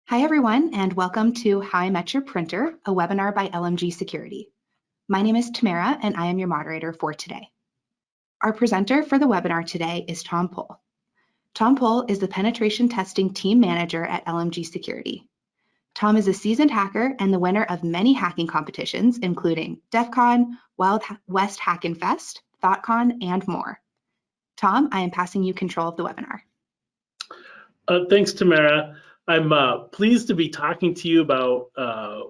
Hi, everyone, and welcome to How I Met Your Printer, a webinar by LMG Security. My name is Tamara, and I am your moderator for today. Our presenter for the webinar today is Tom Pohl. Tom Pohl is the Penetration Testing Team Manager at LMG Security. Tom is a seasoned hacker and the winner of many hacking competitions, including DEF CON, Wild West Hackin' Fest, ThoughtCon, and more. Tom, I am passing you control of the webinar. Thanks, Tamara. I'm pleased to be talking to you about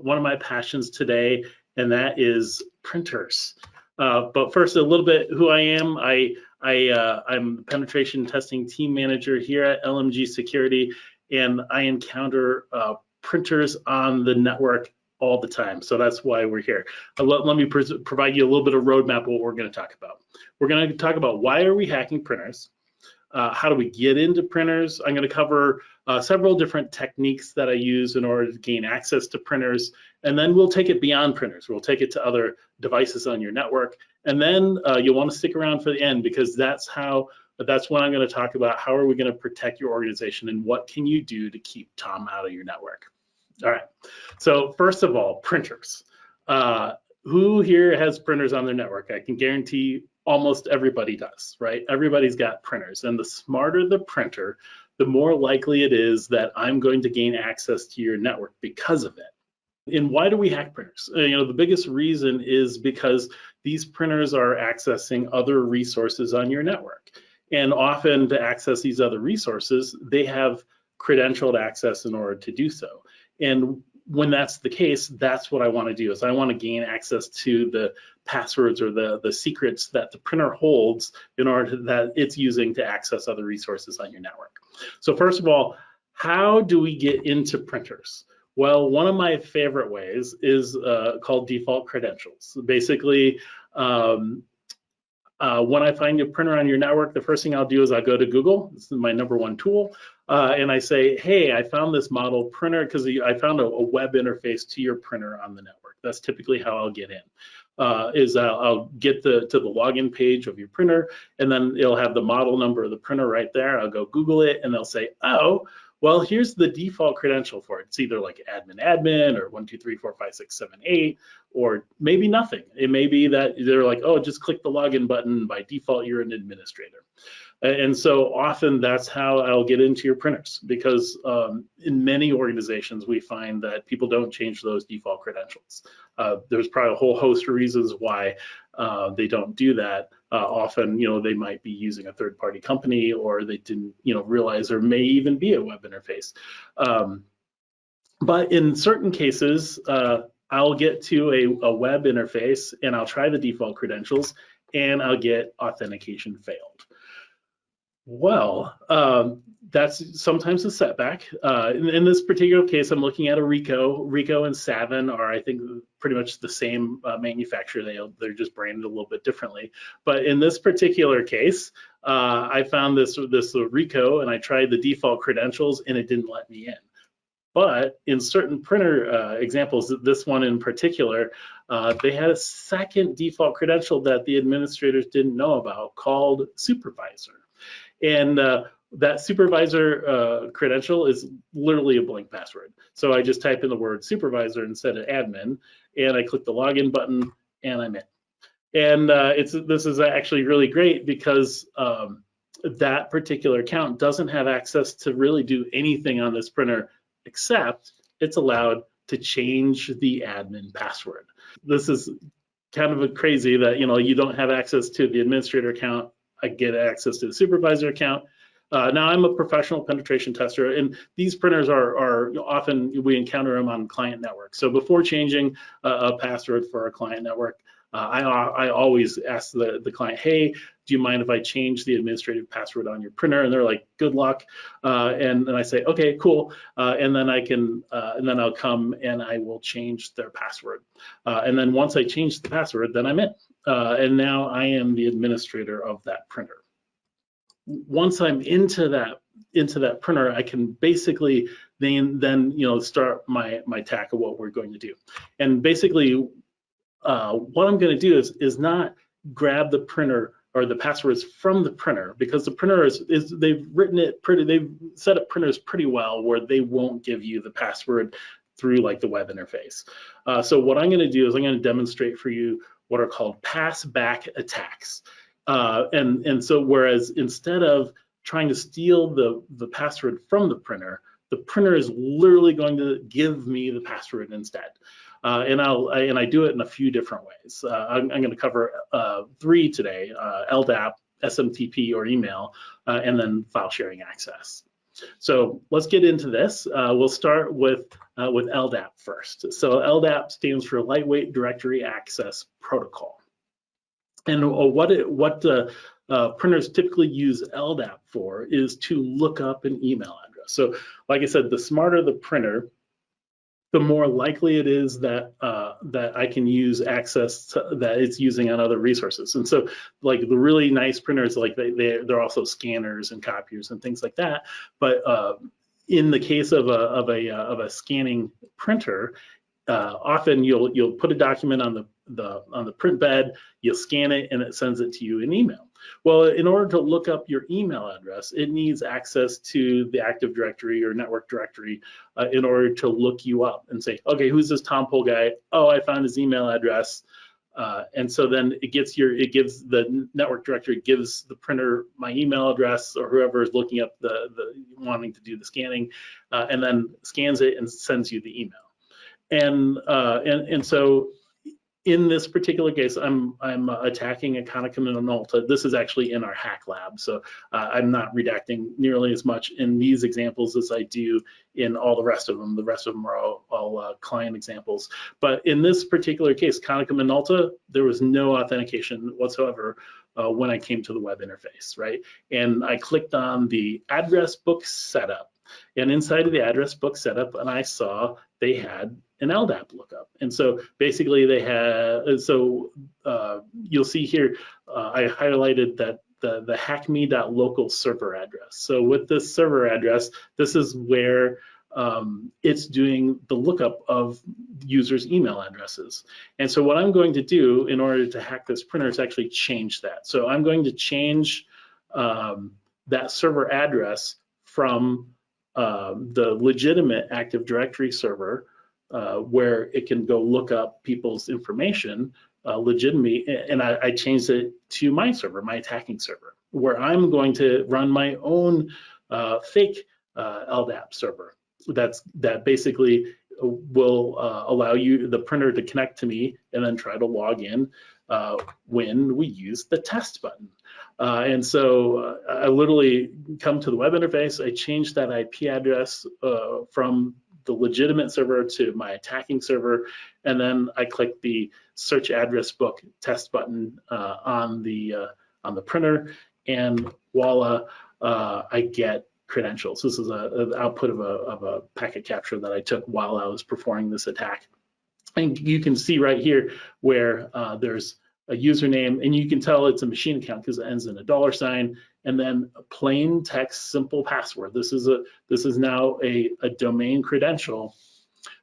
one of my passions today, and that is printers. But first, a little bit who I am. I'm the penetration testing team manager here at LMG Security, and I encounter printers on the network all the time. So that's why we're here. Let me provide you a little bit of roadmap of what we're going to talk about. We're going to talk about why are we hacking printers? How do we get into printers? I'm going to cover several different techniques that I use in order to gain access to printers, and then we'll take it beyond printers. We'll take it to other devices on your network, and then you'll want to stick around for the end because that's when I'm going to talk about how are we going to protect your organization and what can you do to keep Tom out of your network. All right, so first of all, printers. Who here has printers on their network? I can guarantee almost everybody does, right? Everybody's got printers, and the smarter the printer, the more likely it is that I'm going to gain access to your network because of it. And why do we hack printers? The biggest reason is because these printers are accessing other resources on your network. And often to access these other resources, they have credentialed access in order to do so. And when that's the case, that's what I want to do is I want to gain access to the passwords or the secrets that the printer holds in order that it's using to access other resources on your network. So first of all, how do we get into printers? Well, one of my favorite ways is called default credentials. Basically, when I find a printer on your network, the first thing I'll do is I'll go to Google. This is my #1 tool. And I say, hey, I found this model printer because I found a web interface to your printer on the network. That's typically how I'll get in. I'll get to the login page of your printer, and then it'll have the model number of the printer right there. I'll go Google it, and they'll say, oh, well, here's the default credential for it. It's either like admin or 1, 2, 3, 4, 5, 6, 7, 8, or maybe nothing. It may be that they're like, oh, just click the login button. By default, you're an administrator. And so often that's how I'll get into your printers because in many organizations, we find that people don't change those default credentials. There's probably a whole host of reasons why they don't do that. Often, they might be using a third-party company, or they didn't, realize there may even be a web interface. But in certain cases, I'll get to a web interface and I'll try the default credentials and I'll get authentication failed. Well, that's sometimes a setback. In this particular case, I'm looking at a Rico. Rico and Savin are, I think, pretty much the same manufacturer. They're just branded a little bit differently. But in this particular case, I found this Rico, and I tried the default credentials, and it didn't let me in. But in certain printer examples, this one in particular, they had a second default credential that the administrators didn't know about called supervisor. And that supervisor credential is literally a blank password. So I just type in the word supervisor instead of admin, and I click the login button, and I'm in. And this is actually really great because that particular account doesn't have access to really do anything on this printer, except it's allowed to change the admin password. This is kind of crazy that you don't have access to the administrator account. I get access to the supervisor account. Now I'm a professional penetration tester, and these printers are often, we encounter them on client networks. So before changing a password for a client network, I always ask the client, hey, do you mind if I change the administrative password on your printer? And they're like, good luck. And then I say, okay, cool. And then I'll come and I will change their password. And then once I change the password, then I'm in. And now I am the administrator of that printer. Once I'm into that printer, I can basically then start my tack of what we're going to do. And basically, what I'm going to do is not grab the printer or the passwords from the printer, because the printer they've set up printers pretty well where they won't give you the password through like the web interface. So what I'm going to do is I'm going to demonstrate for you what are called pass-back attacks. And so whereas instead of trying to steal the password from the printer is literally going to give me the password instead. And I do it in a few different ways. I'm going to cover 3 today: LDAP, SMTP or email, and then file sharing access. So let's get into this. We'll start with LDAP first. So LDAP stands for Lightweight Directory Access Protocol. And what printers typically use LDAP for is to look up an email address. So like I said, the smarter the printer, the more likely it is that that I can use access that it's using on other resources. And so, like the really nice printers, like they're also scanners and copiers and things like that. But in the case of a scanning printer, often you'll put a document on the print bed, you'll scan it, and it sends it to you in email. Well, in order to look up your email address, it needs access to the Active Directory or network directory in order to look you up and say, okay, who's this Tom Pohl guy? Oh, I found his email address. And so then it gives the network directory gives the printer my email address, or whoever is looking up the wanting to do the scanning, and then scans it and sends you the email. And so in this particular case, I'm attacking a Konica Minolta. This is actually in our hack lab, so I'm not redacting nearly as much in these examples as I do in all the rest of them. The rest of them are all client examples. But in this particular case, Konica Minolta, there was no authentication whatsoever when I came to the web interface, right? And I clicked on the address book setup. And inside of the address book setup, and I saw they had an LDAP lookup. And so basically they had, so you'll see here, I highlighted that the hackme.local server address. So with this server address, this is where it's doing the lookup of users' email addresses. And so what I'm going to do in order to hack this printer is actually change that. So I'm going to change that server address from the legitimate Active Directory server where it can go look up people's information legitimately, and I changed it to my server, my attacking server, where I'm going to run my own fake LDAP server that basically will allow the printer to connect to me and then try to log in when we use the test button. And so I literally come to the web interface, I change that IP address from the legitimate server to my attacking server, and then I click the search address book test button on the printer, and voila, I get credentials. This is an output of a packet capture that I took while I was performing this attack. And you can see right here where there's a username, and you can tell it's a machine account because it ends in $, and then a plain text simple password. This is now a domain credential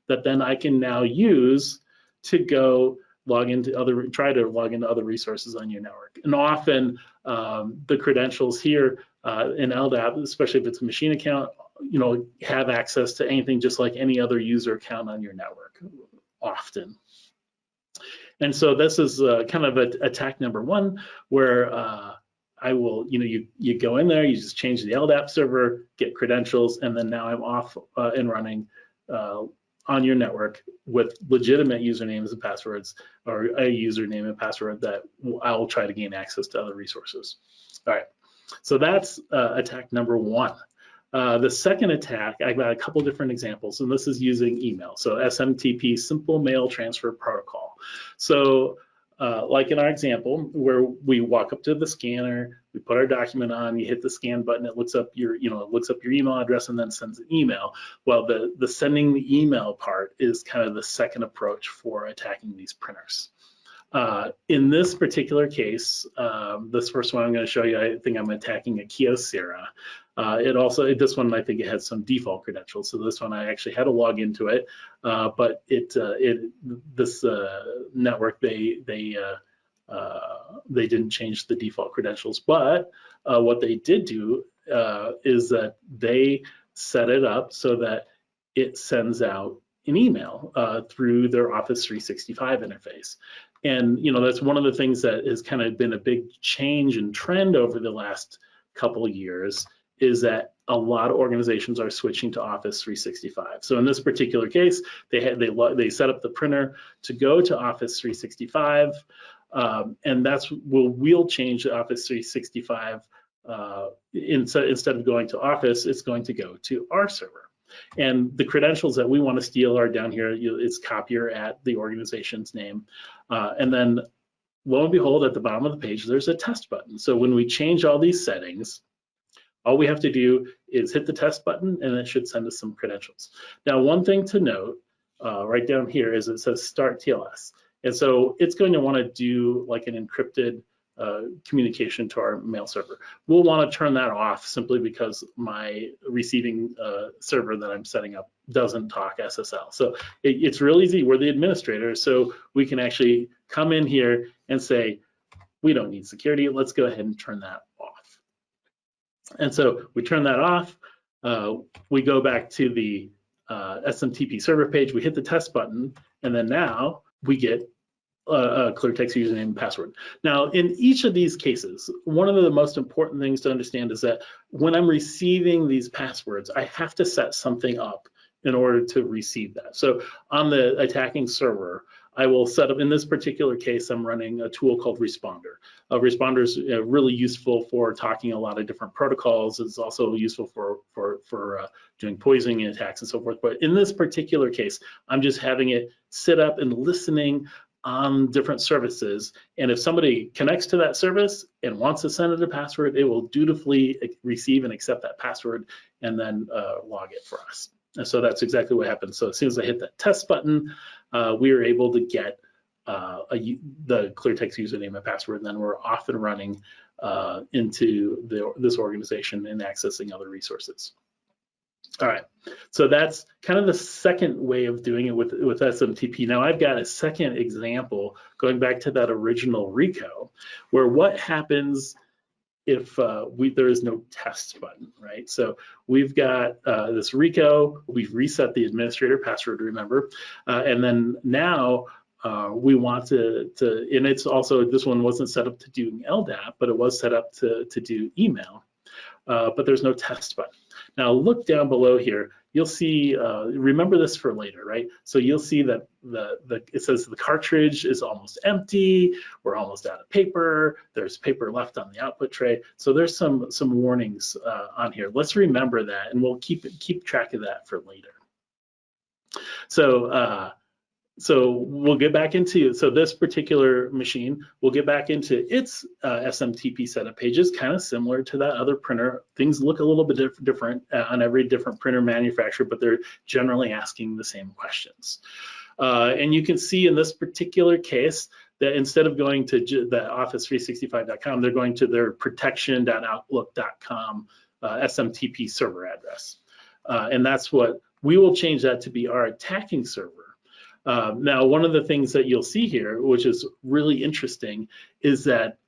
that then I can now use to go try to log into other resources on your network. And often the credentials here in LDAP, especially if it's a machine account, have access to anything just like any other user account on your network often. And so this is kind of attack number 1, where I will, you go in there, you just change the LDAP server, get credentials, and then now I'm off and running on your network with legitimate usernames and passwords, or a username and password that I will try to gain access to other resources. All right, so that's attack number 1. The second attack, I've got a couple different examples, and this is using email. So SMTP, Simple Mail Transfer Protocol. So like in our example, where we walk up to the scanner, we put our document on, you hit the scan button, it looks up your, email address and then sends an email. Well, the sending the email part is kind of the second approach for attacking these printers. In this particular case, this first one I'm going to show you, I think I'm attacking a Kyocera. This one, I think it has some default credentials. So this one, I actually had to log into it, but this network, they they didn't change the default credentials, but what they did do is that they set it up so that it sends out an email through their Office 365 interface. And that's one of the things that has kind of been a big change and trend over the last couple of years, is that a lot of organizations are switching to Office 365. So in this particular case, they set up the printer to go to Office 365, and we'll change to Office 365. Instead of going to Office, it's going to go to our server. And the credentials that we want to steal are down here. It's copier at the organization's name. And then lo and behold, at the bottom of the page, there's a test button. So when we change all these settings, all we have to do is hit the test button, and it should send us some credentials. Now, one thing to note right down here is it says start TLS. And so it's going to want to do like an encrypted communication to our mail server. We'll want to turn that off simply because my receiving server that I'm setting up doesn't talk SSL. So it's real easy. We're the administrator, so we can actually come in here and say, we don't need security. Let's go ahead and turn that off. And so we turn that off. We go back to the SMTP server page. We hit the test button, and then now we get a clear text username and password. Now, in each of these cases, one of the most important things to understand is that when I'm receiving these passwords, I have to set something up in order to receive that. So on the attacking server, I will set up, in this particular case, I'm running a tool called Weaponar. Weaponar is really useful for talking a lot of different protocols. It's also useful for doing poisoning attacks and so forth. But in this particular case, I'm just having it sit up and listening on different services. And if somebody connects to that service and wants to send it a password, it will dutifully receive and accept that password and then log it for us. And so that's exactly what happened. So as soon as I hit that test button, we were able to get the clear text username and password, and then we're off and running into this organization and accessing other resources. All right, so that's kind of the second way of doing it with SMTP. Now I've got a second example going back to that original RICO, where what happens if there is no test button, right? So we've got this RICO, we've reset the administrator password, remember, and then now we want to, and it's also, this one wasn't set up to do LDAP, but it was set up to do email, but there's no test button. Now look down below here, you'll see, remember this for later, right? So you'll see that it says the cartridge is almost empty, we're almost out of paper, there's paper left on the output tray. So there's some warnings on here. Let's remember that, and we'll keep track of that for later. So we'll get back into, so this particular machine, we'll get back into its SMTP setup pages, kind of similar to that other printer. Things look a little bit different on every different printer manufacturer, but they're generally asking the same questions. And you can see in this particular case that instead of going to the office365.com, they're going to their protection.outlook.com SMTP server address. And that's what, we will change that to be our attacking server. Now, one of the things that you'll see here, which is really interesting, is that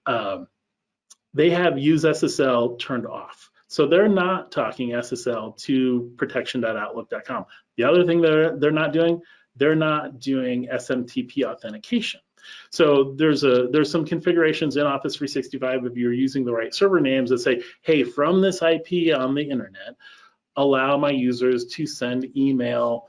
they have use SSL turned off. So they're not talking SSL to protection.outlook.com. The other thing they're not doing SMTP authentication. So there's some configurations in Office 365 if you're using the right server names that say, hey, from this IP on the internet, allow my users to send email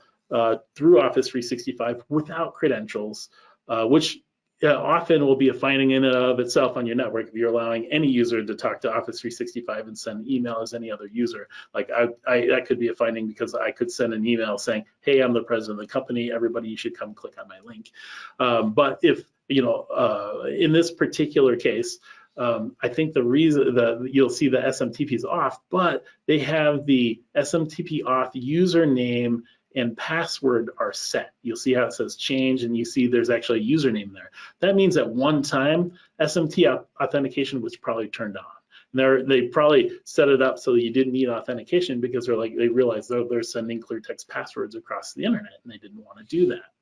through Office 365 without credentials, which often will be a finding in and of itself on your network if you're allowing any user to talk to Office 365 and send email as any other user. Like that could be a finding because I could send an email saying, hey, I'm the president of the company, everybody, you should come click on my link. But if, in this particular case, I think the reason that you'll see the SMTP is off, but they have the SMTP off username and password are set. You'll see how it says change, and you see there's actually a username there. That means at one time, SMT authentication was probably turned on. They probably set it up so that you didn't need authentication because they realized they're sending clear text passwords across the internet, and they didn't want to do that.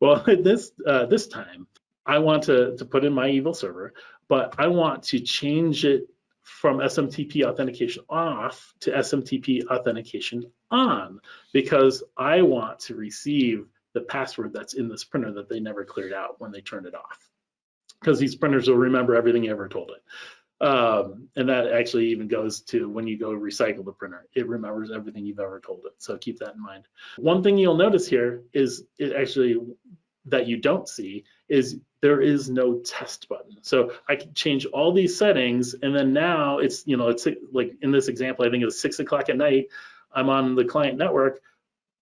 Well, this time, I want to put in my evil server, but I want to change it from SMTP authentication off to SMTP authentication on, because I want to receive the password that's in this printer that they never cleared out when they turned it off, because these printers will remember everything you ever told it. And that actually even goes to when you go recycle the printer, it remembers everything you've ever told it. So keep that in mind. One thing you'll notice here is it actually that you don't see is there is no test button. So I can change all these settings, and then now it's, it's like in this example, I think it was 6 o'clock at night, I'm on the client network,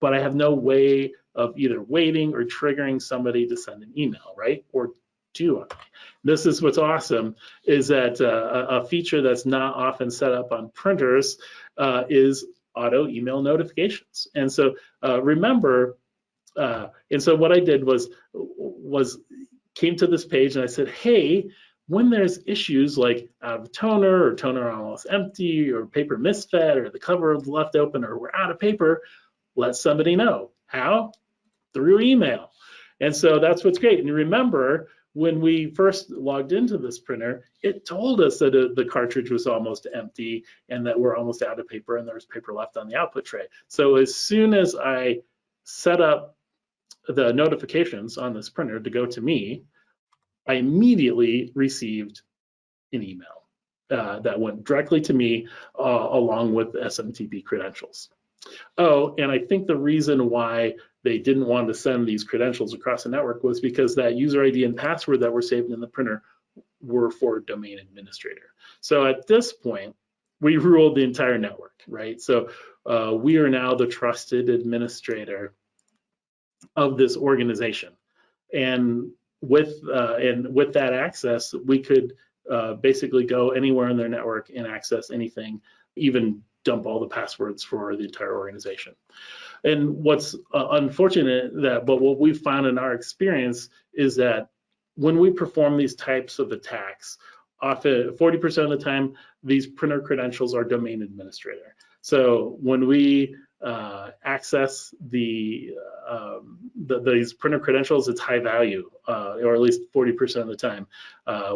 but I have no way of either waiting or triggering somebody to send an email, right? Or do I? This is what's awesome, is that a feature that's not often set up on printers is auto email notifications. And so remember, and so what I did was came to this page and I said, hey, when there's issues like out of toner or toner almost empty or paper misfed or the cover left open or we're out of paper, let somebody know. How? Through email. And so that's what's great. And remember, when we first logged into this printer, it told us that the cartridge was almost empty and that we're almost out of paper and there's paper left on the output tray. So as soon as I set up the notifications on this printer to go to me, I immediately received an email that went directly to me along with SMTP credentials. Oh, and I think the reason why they didn't want to send these credentials across the network was because that user ID and password that were saved in the printer were for domain administrator. So at this point, we ruled the entire network, right? So we are now the trusted administrator of this organization. And with that access, we could basically go anywhere in their network and access anything, even dump all the passwords for the entire organization. And what's unfortunate but what we've found in our experience is that when we perform these types of attacks, often 40% of the time, these printer credentials are domain administrator. So when we access these printer credentials, it's high value, or at least 40% of the time.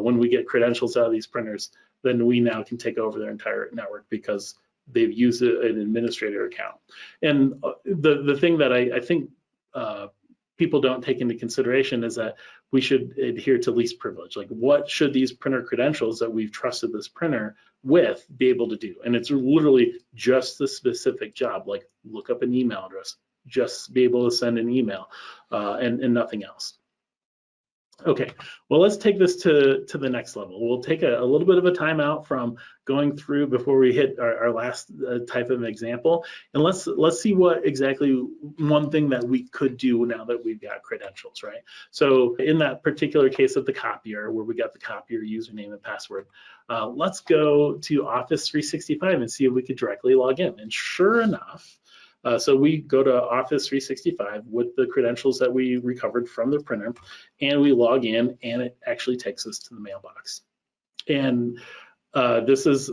When we get credentials out of these printers, then we now can take over their entire network because they've used an administrator account. And the thing that I think people don't take into consideration is that we should adhere to least privilege. Like, what should these printer credentials that we've trusted this printer with be able to do? And it's literally just the specific job, like look up an email address, just be able to send an email, and nothing else. Okay, well, let's take this to the next level. We'll take a little bit of a timeout from going through before we hit our last type of example, and let's see what exactly one thing that we could do now that we've got credentials, right? So in that particular case of the copier, where we got the copier username and password, let's go to Office 365 and see if we could directly log in. And sure enough, so we go to Office 365 with the credentials that we recovered from the printer, and we log in, and it actually takes us to the mailbox. And this is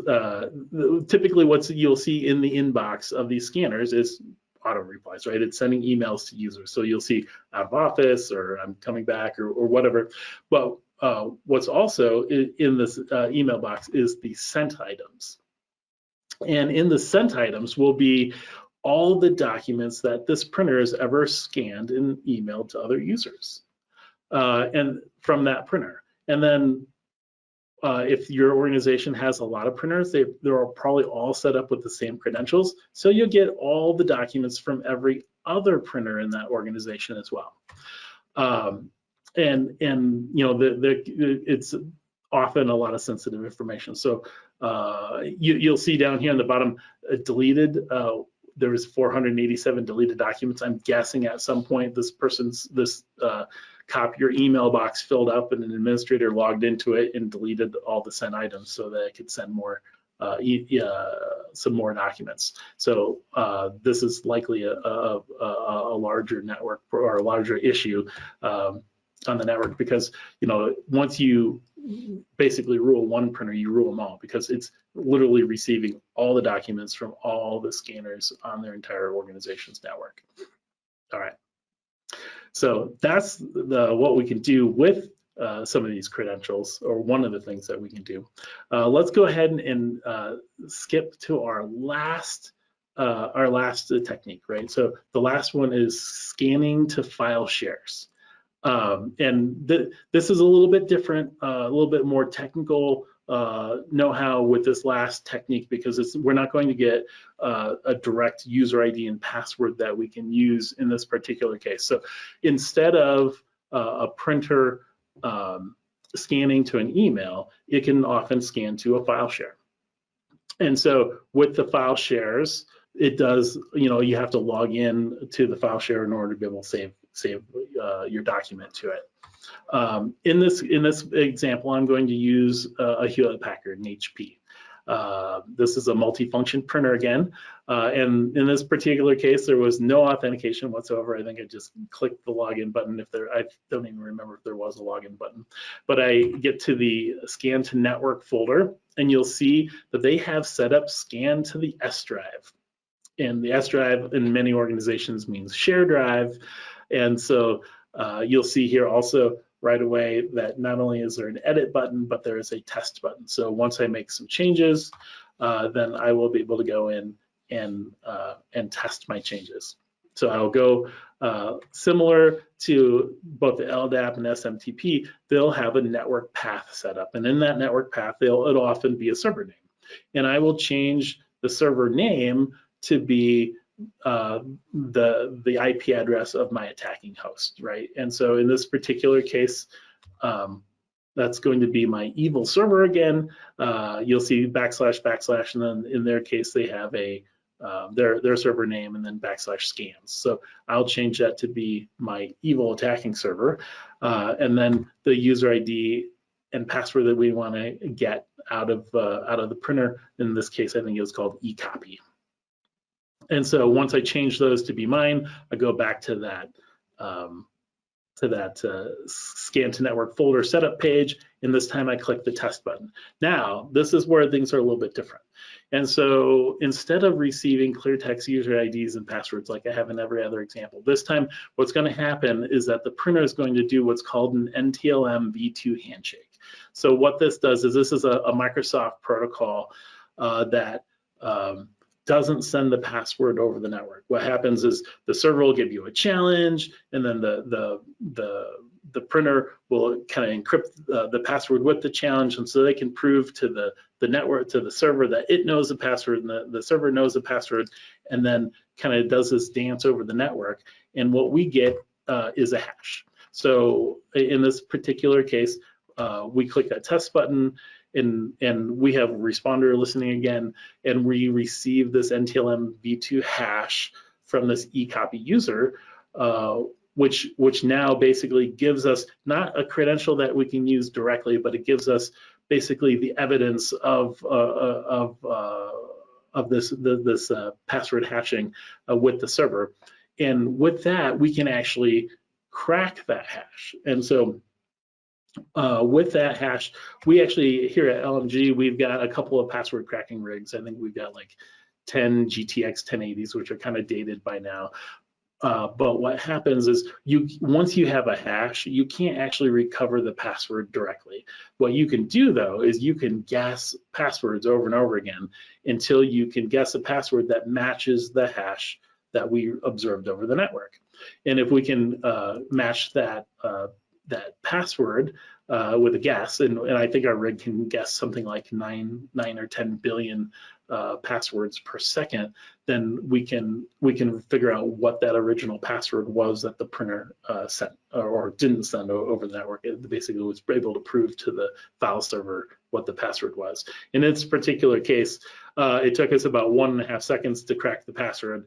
typically what you'll see in the inbox of these scanners is auto replies, right? It's sending emails to users. So you'll see out of office or I'm coming back or whatever. But what's also in this email box is the sent items. And in the sent items will be all the documents that this printer has ever scanned and emailed to other users, and from that printer. And then if your organization has a lot of printers, they're probably all set up with the same credentials. So you'll get all the documents from every other printer in that organization as well. And it's often a lot of sensitive information. So you'll see down here on the bottom, deleted. There was 487 deleted documents. I'm guessing at some point this copier email box filled up and an administrator logged into it and deleted all the sent items so that it could send more some more documents. So this is likely a larger network or a larger issue on the network, because once you basically rule one printer, you rule them all, because it's literally receiving all the documents from all the scanners on their entire organization's network. All right, so that's what we can do with some of these credentials, or one of the things that we can do. Let's go ahead and skip to our last technique, right? So the last one is scanning to file shares. This is a little bit different, a little bit more technical know-how with this last technique, because we're not going to get a direct user ID and password that we can use in this particular case. So instead of a printer scanning to an email, it can often scan to a file share. And so with the file shares, it does, you have to log in to the file share in order to be able to save your document to it. In this example, I'm going to use a Hewlett-Packard, an HP. This is a multifunction printer again, and in this particular case, there was no authentication whatsoever. I think I just clicked the login button. I don't even remember if there was a login button, but I get to the scan to network folder, and you'll see that they have set up scan to the S drive. And the S drive in many organizations means share drive. And so you'll see here also right away that not only is there an edit button, but there is a test button. So once I make some changes, then I will be able to go in and test my changes. So I'll go similar to both the LDAP and SMTP, they'll have a network path set up. And in that network path, it'll often be a server name. And I will change the server name to be the IP address of my attacking host, right? And so in this particular case, that's going to be my evil server again. You'll see //, and then in their case, they have their server name and then /scans. So I'll change that to be my evil attacking server, and then the user ID and password that we want to get out of the printer. In this case, I think it was called eCopy. And so once I change those to be mine, I go back to that scan to network folder setup page, and this time I click the test button. Now, this is where things are a little bit different. And so instead of receiving clear text user IDs and passwords like I have in every other example, this time what's going to happen is that the printer is going to do what's called an NTLM v2 handshake. So what this does is this is a Microsoft protocol that doesn't send the password over the network. What happens is the server will give you a challenge, and then the printer will kind of encrypt the password with the challenge, and so they can prove to the network, to the server, that it knows the password and the server knows the password, and then kind of does this dance over the network. And what we get is a hash. So in this particular case, we click that test button, and we have responder listening again, and we receive this NTLM v2 hash from this eCopy user, which now basically gives us not a credential that we can use directly, but it gives us basically the evidence of this password hashing with the server. And with that, we can actually crack that hash. And so with that hash, we actually, here at LMG, we've got a couple of password cracking rigs. I think we've got like 10 GTX 1080s, which are kind of dated by now. But what happens is once you have a hash, you can't actually recover the password directly. What you can do, though, is you can guess passwords over and over again until you can guess a password that matches the hash that we observed over the network. And if we can match that password with a guess, and I think our rig can guess something like 9 or 10 billion passwords per second, then we can figure out what that original password was that the printer sent or didn't send over the network. It basically was able to prove to the file server what the password was. In this particular case, it took us about 1.5 seconds to crack the password,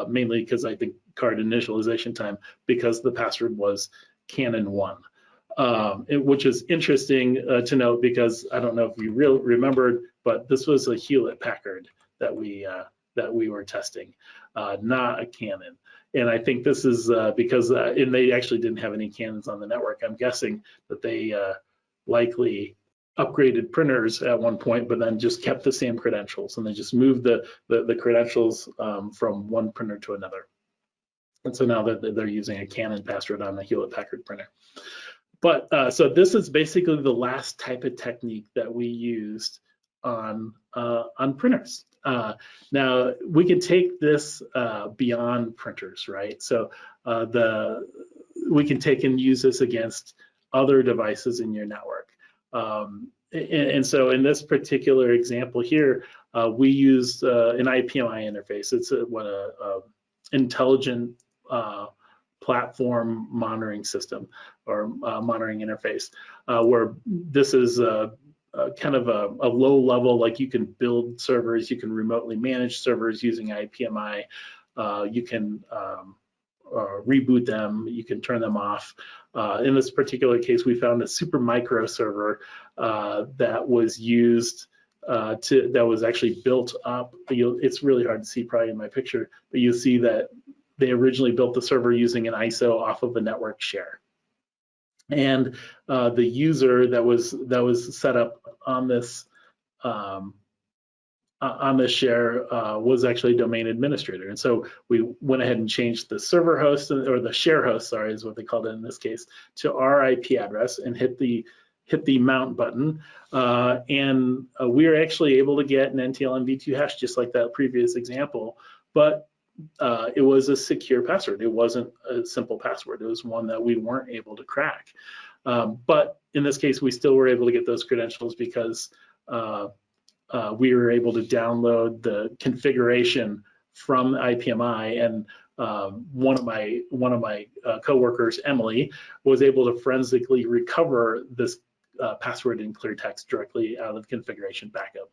mainly because I think card initialization time, because the password was Canon1. Which is interesting to note, because I don't know if you remembered, but this was a Hewlett-Packard that we were testing, not a Canon. And I think this is because and they actually didn't have any Canons on the network. I'm guessing that they likely upgraded printers at one point, but then just kept the same credentials, and they just moved the credentials from one printer to another. And so now they're using a Canon password on the Hewlett-Packard printer. So this is basically the last type of technique that we used on printers. Now we can take this beyond printers, right? So we can take and use this against other devices in your network. And so in this particular example here, we used an IPMI interface. It's what a intelligent platform monitoring system or monitoring interface, where this is kind of a low level, like you can build servers, you can remotely manage servers using IPMI, you can reboot them, you can turn them off. In this particular case, we found a super micro server that was used that was actually built up. It's really hard to see probably in my picture, but you'll see that they originally built the server using an ISO off of a network share. And the user that was set up on this share was actually a domain administrator. And so we went ahead and changed the server host, or the share host, sorry, is what they called it in this case, to our IP address and hit the mount button. And we were actually able to get an NTLM v2 hash just like that previous example, but it was a secure password. It wasn't a simple password. It was one that we weren't able to crack. But in this case, we still were able to get those credentials because we were able to download the configuration from IPMI, and one of my coworkers, Emily, was able to forensically recover this password in clear text directly out of the configuration backup.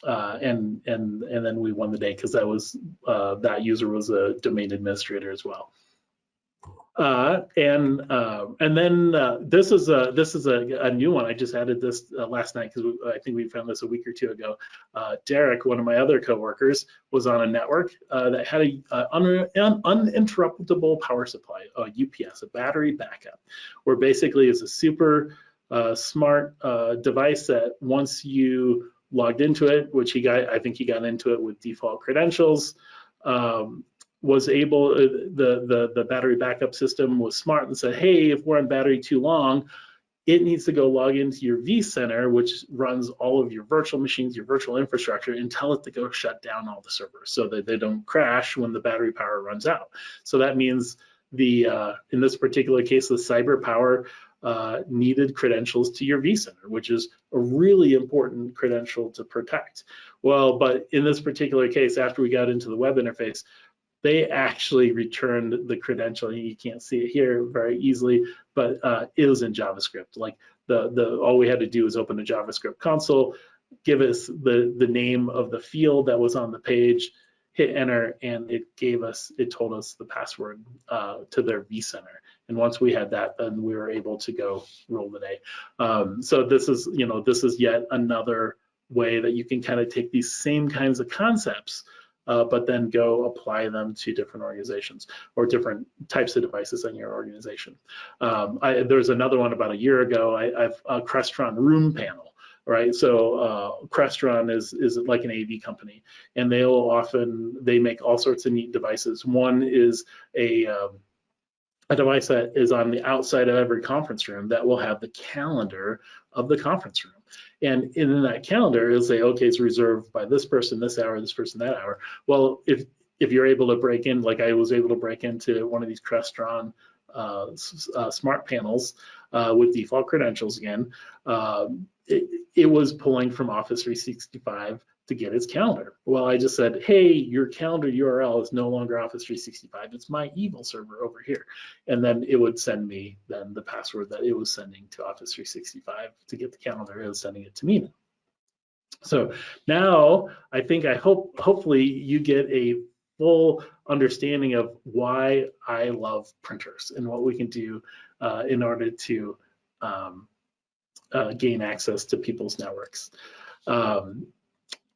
And then we won the day because that user was a domain administrator as well. And then this is a new one. I just added this last night because I think we found this a week or two ago. Derek, one of my other coworkers, was on a network that had an uninterruptible power supply, a UPS, a battery backup, where basically it's a super smart device that once you logged into it, which I think he got into it with default credentials, was able, the battery backup system was smart and said, hey, if we're on battery too long, it needs to go log into your vCenter, which runs all of your virtual machines, your virtual infrastructure, and tell it to go shut down all the servers so that they don't crash when the battery power runs out. So that means in this particular case, the cyber power needed credentials to your vCenter, which is a really important credential to protect. Well, but in this particular case, after we got into the web interface, they actually returned the credential. You can't see it here very easily, but it was in JavaScript. Like all we had to do was open a JavaScript console, give us the name of the field that was on the page, hit enter, and it told us the password to their vCenter. And once we had that, then we were able to go rule the day. So this is yet another way that you can kind of take these same kinds of concepts, but then go apply them to different organizations or different types of devices in your organization. There's another one about a year ago. I've a Crestron room panel. Right, so Crestron is like an AV company, and they make all sorts of neat devices. One is a device that is on the outside of every conference room that will have the calendar of the conference room. And in that calendar, it'll say, okay, it's reserved by this person this hour, this person that hour. Well, if you're able to break in, like I was able to break into one of these Crestron smart panels with default credentials again, it was pulling from Office 365 to get its calendar. Well, I just said, hey, your calendar URL is no longer Office 365. It's my evil server over here. And then it would send me then the password that it was sending to Office 365 to get the calendar. It was sending it to me now. So now hopefully you get a full understanding of why I love printers and what we can do in order to gain access to people's networks.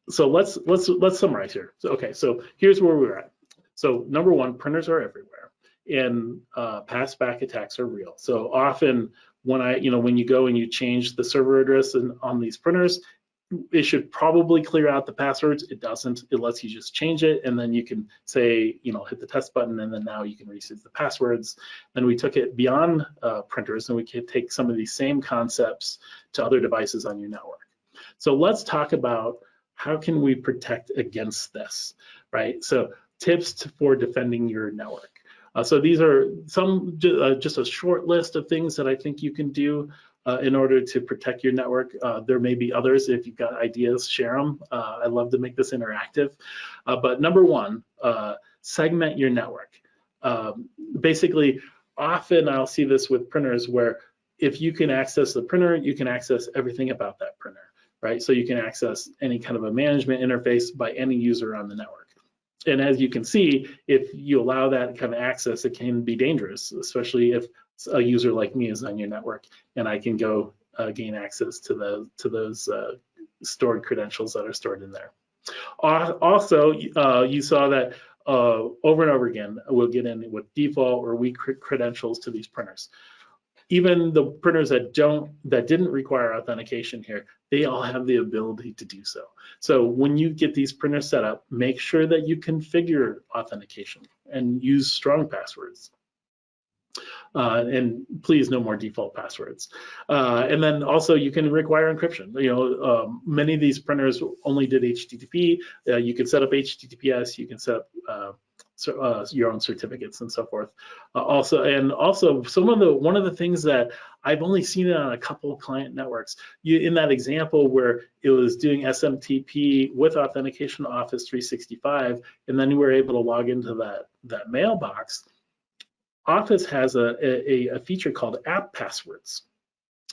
So let's summarize here. So here's where we're at. So number one, printers are everywhere, and pass-back attacks are real. So often when you go and you change the server address on these printers, it should probably clear out the passwords. It doesn't. It lets you just change it, and then you can say, hit the test button, and then now you can reset the passwords. Then we took it beyond printers, and we can take some of these same concepts to other devices on your network. So let's talk about how can we protect against this, right? So tips for defending your network. So these are some, just a short list of things that I think you can do in order to protect your network. There may be others. If you've got ideas, share them. I love to make this interactive. But number one, segment your network. Basically, often I'll see this with printers where if you can access the printer, you can access everything about that printer, right? So you can access any kind of a management interface by any user on the network. And as you can see, if you allow that kind of access, it can be dangerous, especially if a user like me is on your network and I can go gain access to those stored credentials that are stored in there. Also, you saw that over and over again, we'll get in with default or weak credentials to these printers. Even the printers that didn't require authentication here, they all have the ability to do so. So when you get these printers set up, make sure that you configure authentication and use strong passwords. And please, no more default passwords. And then also you can require encryption. Many of these printers only did HTTP. You can set up HTTPS. You can set up your own certificates and so forth. Also, one of the things that I've only seen it on a couple of client networks. In that example where it was doing SMTP with authentication to Office 365, and then you were able to log into that mailbox. Office has a feature called app passwords.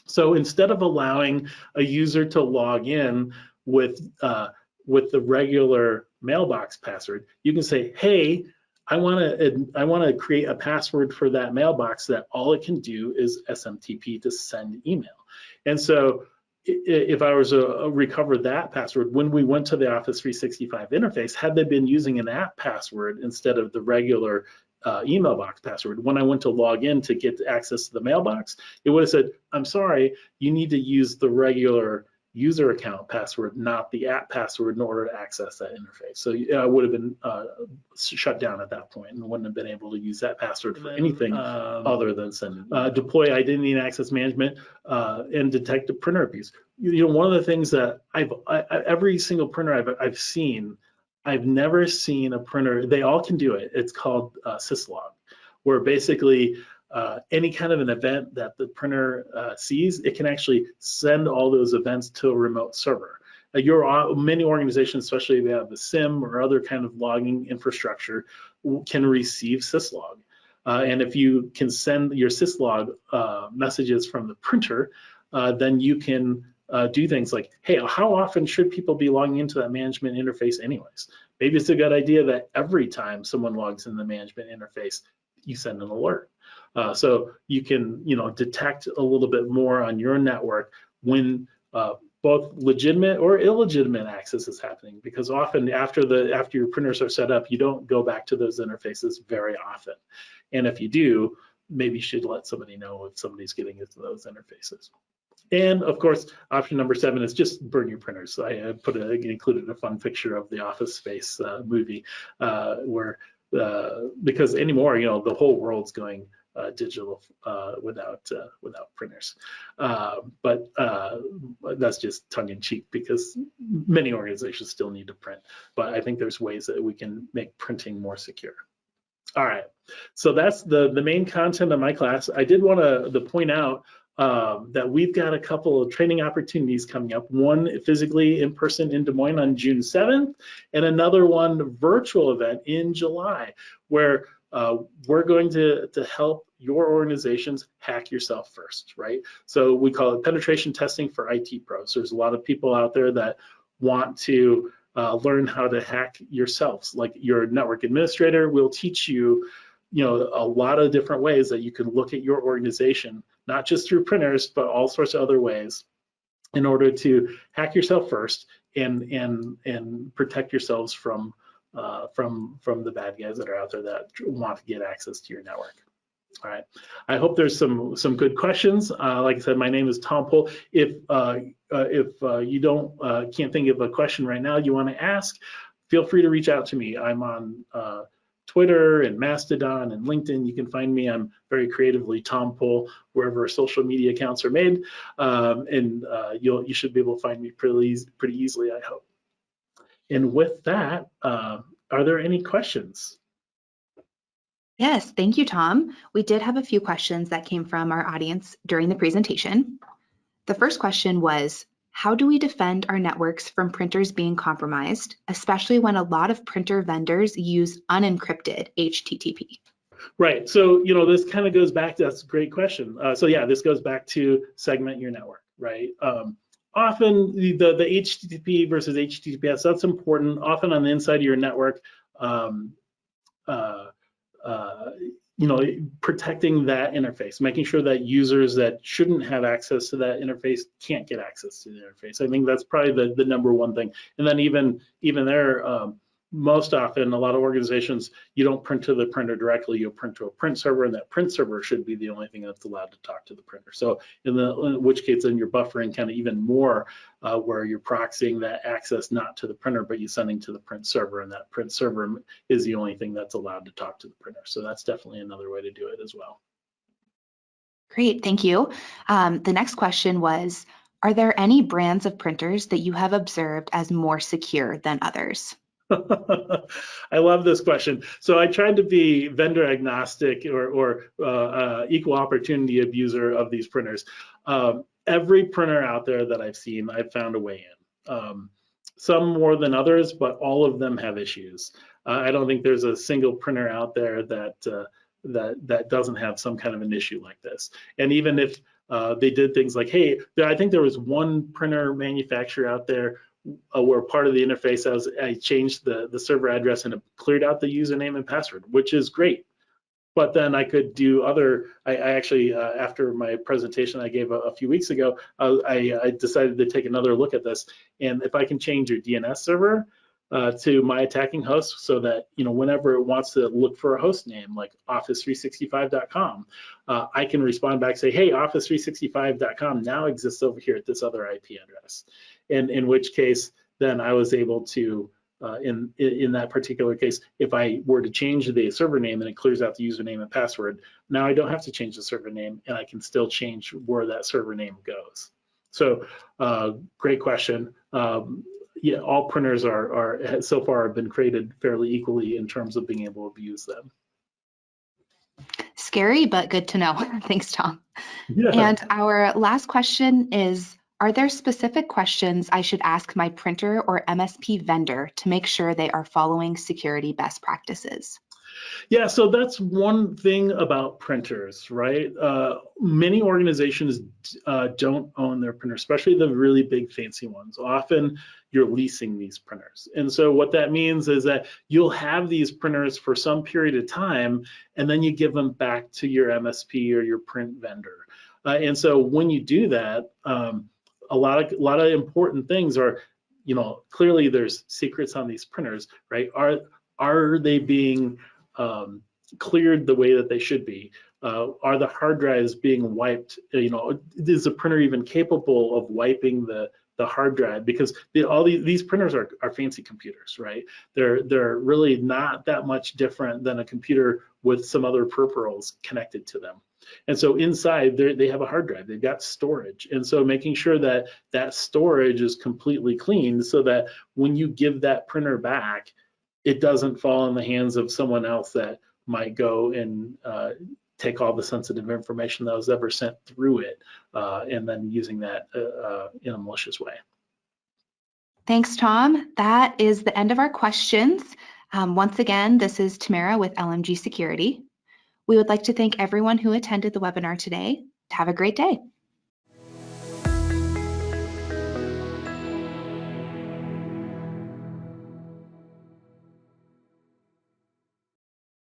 So instead of allowing a user to log in with the regular mailbox password, you can say, hey, I want to create a password for that mailbox that all it can do is SMTP to send email. And so if I was to recover that password, when we went to the Office 365 interface, had they been using an app password instead of the regular email box password, when I went to log in to get access to the mailbox, it would have said, I'm sorry, you need to use the regular user account password, not the app password, in order to access that interface. So I would have been shut down at that point and wouldn't have been able to use that password for anything other than sending. Deploy identity and access management and detect the printer abuse. One of the things that every single printer I've seen, I've never seen a printer, they all can do it. It's called syslog, where basically any kind of an event that the printer sees, it can actually send all those events to a remote server. Many organizations, especially if they have a SIM or other kind of logging infrastructure, can receive syslog. And if you can send your syslog messages from the printer, then you can do things like, hey, how often should people be logging into that management interface anyways? Maybe it's a good idea that every time someone logs in the management interface, you send an alert. So you can, detect a little bit more on your network when both legitimate or illegitimate access is happening, because often after your printers are set up, you don't go back to those interfaces very often. And if you do, maybe you should let somebody know if somebody's getting into those interfaces. And of course, option number 7 is just burn your printers. I included a fun picture of the Office Space movie where because anymore, the whole world's going digital without printers. But that's just tongue in cheek, because many organizations still need to print. But I think there's ways that we can make printing more secure. All right, so that's the main content of my class. I did want to point out that we've got a couple of training opportunities coming up, one physically in person in Des Moines on June 7th, and another one virtual event in July, where we're going to help your organizations hack yourself first, right? So we call it penetration testing for IT pros. There's a lot of people out there that want to learn how to hack yourselves. Like your network administrator will teach you, a lot of different ways that you can look at your organization, not just through printers, but all sorts of other ways, in order to hack yourself first and protect yourselves from the bad guys that are out there that want to get access to your network. All right. I hope there's some good questions. Like I said, my name is Tom Pohl. If you don't can't think of a question right now you want to ask, feel free to reach out to me. I'm on Twitter and Mastodon and LinkedIn. You can find me. I'm very creatively Tom Pohl wherever social media accounts are made, and you should be able to find me pretty easily, I hope. And with that, are there any questions? Yes, thank you, Tom. We did have a few questions that came from our audience during the presentation. The first question was, how do we defend our networks from printers being compromised, especially when a lot of printer vendors use unencrypted HTTP? Right. So, this kind of goes back to, that's a great question. So yeah, this goes back to segment your network, right? Often the HTTP versus HTTPS, that's important. Often on the inside of your network, protecting that interface, making sure that users that shouldn't have access to that interface can't get access to the interface. I think that's probably the number one thing. And then even there, most often, a lot of organizations, you don't print to the printer directly, you'll print to a print server, and that print server should be the only thing that's allowed to talk to the printer. So in which case, then you're buffering kind of even more, where you're proxying that access not to the printer, but you're sending to the print server, and that print server is the only thing that's allowed to talk to the printer. So that's definitely another way to do it as well. Great, thank you. The next question was, are there any brands of printers that you have observed as more secure than others? I love this question. So I tried to be vendor agnostic or equal opportunity abuser of these printers. Every printer out there that I've seen, I've found a way in. Some more than others, but all of them have issues. I don't think there's a single printer out there that doesn't have some kind of an issue like this. And even if they did things like, hey, I think there was one printer manufacturer out there where part of the interface I changed the server address and it cleared out the username and password, which is great. But then I could do I actually, after my presentation I gave a few weeks ago, I decided to take another look at this. And if I can change your DNS server to my attacking host so that, whenever it wants to look for a host name like office365.com, I can respond back, say, hey, office365.com now exists over here at this other IP address. And in which case, then I was able to, in that particular case, if I were to change the server name and it clears out the username and password, now I don't have to change the server name and I can still change where that server name goes. So great question. Yeah, all printers are so far have been created fairly equally in terms of being able to use them. Scary, but good to know. Thanks, Tom. Yeah. And our last question is, are there specific questions I should ask my printer or MSP vendor to make sure they are following security best practices? Yeah, so that's one thing about printers, right? Many organizations don't own their printers, especially the really big fancy ones. Often you're leasing these printers. And so what that means is that you'll have these printers for some period of time, and then you give them back to your MSP or your print vendor. And so when you do that, a lot of important things are, clearly there's secrets on these printers, right? Are they being cleared the way that they should be? Are the hard drives being wiped? Is the printer even capable of wiping the hard drive? Because all these printers are fancy computers, right? They're really not that much different than a computer with some other peripherals connected to them. And so inside they have a hard drive, they've got storage. And so making sure that that storage is completely cleaned so that when you give that printer back, it doesn't fall in the hands of someone else that might go and take all the sensitive information that was ever sent through it and then using that in a malicious way. Thanks, Tom. That is the end of our questions. Once again, this is Tamara with LMG Security. We would like to thank everyone who attended the webinar today. Have a great day.